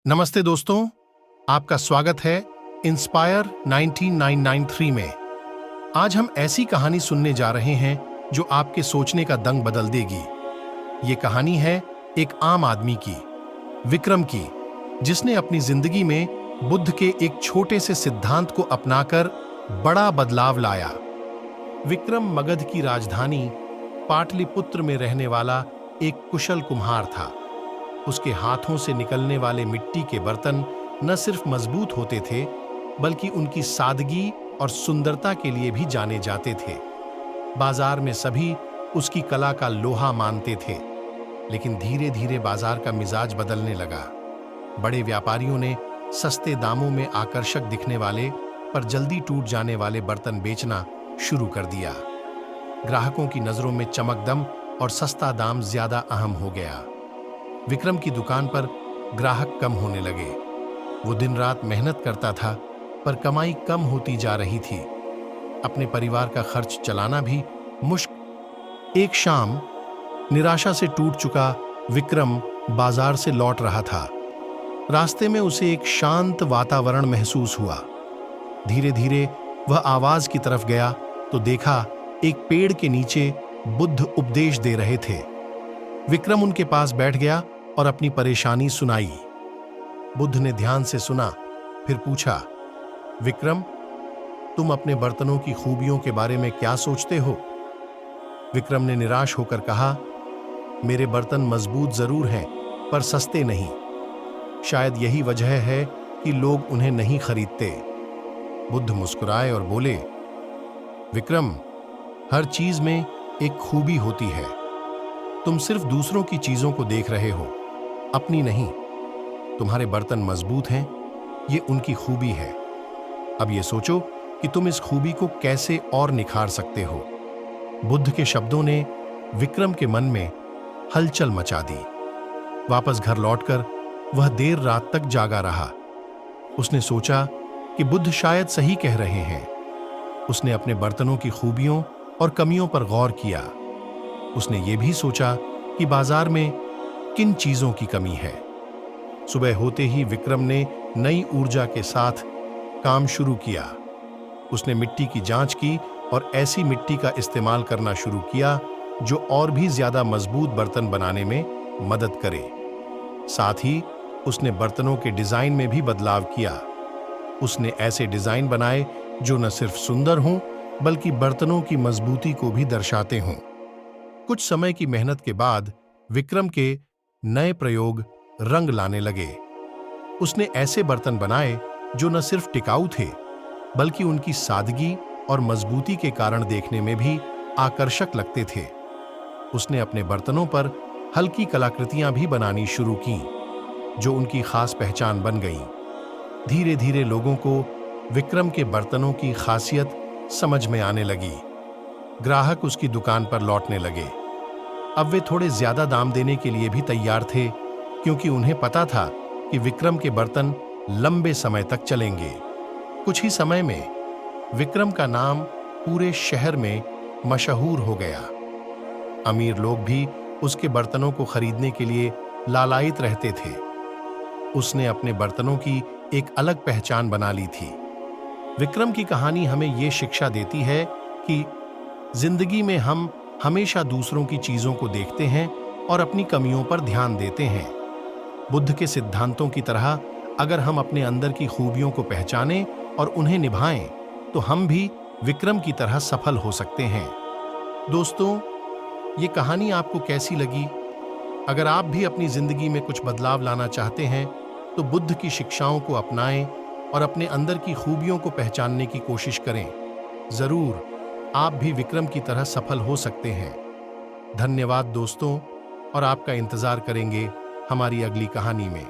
नमस्ते दोस्तों, आपका स्वागत है इंस्पायर 19993 में। आज हम ऐसी कहानी सुनने जा रहे हैं जो आपके सोचने का दंग बदल देगी। ये कहानी है एक आम आदमी की, विक्रम की, जिसने अपनी जिंदगी में बुद्ध के एक छोटे से सिद्धांत को अपनाकर बड़ा बदलाव लाया। विक्रम मगध की राजधानी पाटलिपुत्र में रहने वाला एक कुशल कुम्हार था। उसके हाथों से निकलने वाले मिट्टी के बर्तन न सिर्फ मजबूत होते थे, बल्कि उनकी सादगी और सुंदरता के लिए भी जाने जाते थे। बाजार में सभी उसकी कला का लोहा मानते थे, लेकिन धीरे धीरे बाजार का मिजाज बदलने लगा। बड़े व्यापारियों ने सस्ते दामों में आकर्षक दिखने वाले पर जल्दी टूट जाने वाले बर्तन बेचना शुरू कर दिया। ग्राहकों की नजरों में चमकदम और सस्ता दाम ज्यादा अहम हो गया। विक्रम की दुकान पर ग्राहक कम होने लगे। वो दिन रात मेहनत करता था, पर कमाई कम होती जा रही थी। अपने परिवार का खर्च चलाना भी मुश्किल। एक शाम निराशा से टूट चुका विक्रम बाजार से लौट रहा था। रास्ते में उसे एक शांत वातावरण महसूस हुआ। धीरे धीरे वह आवाज की तरफ गया तो देखा एक पेड़ के नीचे बुद्ध उपदेश दे रहे थे। विक्रम उनके पास बैठ गया और अपनी परेशानी सुनाई। बुद्ध ने ध्यान से सुना, फिर पूछा, विक्रम, तुम अपने बर्तनों की खूबियों के बारे में क्या सोचते हो? विक्रम ने निराश होकर कहा, मेरे बर्तन मजबूत जरूर हैं, पर सस्ते नहीं। शायद यही वजह है कि लोग उन्हें नहीं खरीदते। बुद्ध मुस्कुराए और बोले, विक्रम, हर चीज में एक खूबी होती है। तुम सिर्फ दूसरों की चीजों को देख रहे हो, अपनी नहीं। तुम्हारे बर्तन मजबूत हैं, ये उनकी खूबी है। अब ये सोचो कि तुम इस खूबी को कैसे और निखार सकते हो। बुद्ध के शब्दों ने विक्रम के मन में हलचल मचा दी। वापस घर लौटकर वह देर रात तक जागा रहा। उसने सोचा कि बुद्ध शायद सही कह रहे हैं। उसने अपने बर्तनों की खूबियों और कमियों पर गौर किया। उसने ये भी सोचा कि बाजार में किन चीजों की कमी है। सुबह होते ही विक्रम ने नई ऊर्जा के साथ काम शुरू किया। उसने मिट्टी की जांच की और ऐसी मिट्टी का इस्तेमाल करना शुरू किया जो और भी ज्यादा मजबूत बर्तन बनाने में मदद करे। साथ ही उसने बर्तनों के डिजाइन में भी बदलाव किया। उसने ऐसे डिजाइन बनाए जो न सिर्फ सुंदर हों, बल्कि बर्तनों की मजबूती को भी दर्शाते हों। कुछ समय की मेहनत के बाद विक्रम के नए प्रयोग रंग लाने लगे। उसने ऐसे बर्तन बनाए जो न सिर्फ टिकाऊ थे, बल्कि उनकी सादगी और मजबूती के कारण देखने में भी आकर्षक लगते थे। उसने अपने बर्तनों पर हल्की कलाकृतियां भी बनानी शुरू की, जो उनकी खास पहचान बन गईं। धीरे धीरे लोगों को विक्रम के बर्तनों की खासियत समझ में आने लगी। ग्राहक उसकी दुकान पर लौटने लगे। अब वे थोड़े ज्यादा दाम देने के लिए भी तैयार थे, क्योंकि उन्हें पता था कि विक्रम के बर्तन लंबे समय तक चलेंगे। कुछ ही समय में विक्रम का नाम पूरे शहर में मशहूर हो गया। अमीर लोग भी उसके बर्तनों को खरीदने के लिए लालायित रहते थे। उसने अपने बर्तनों की एक अलग पहचान बना ली थी। विक्रम की कहानी हमें ये शिक्षा देती है कि जिंदगी में हम हमेशा दूसरों की चीजों को देखते हैं और अपनी कमियों पर ध्यान देते हैं। बुद्ध के सिद्धांतों की तरह अगर हम अपने अंदर की खूबियों को पहचानें और उन्हें निभाएं, तो हम भी विक्रम की तरह सफल हो सकते हैं। दोस्तों, ये कहानी आपको कैसी लगी? अगर आप भी अपनी जिंदगी में कुछ बदलाव लाना चाहते हैं, तो बुद्ध की शिक्षाओं को अपनाएं और अपने अंदर की खूबियों को पहचानने की कोशिश करें। जरूर आप भी विक्रम की तरह सफल हो सकते हैं। धन्यवाद दोस्तों, और आपका इंतजार करेंगे हमारी अगली कहानी में।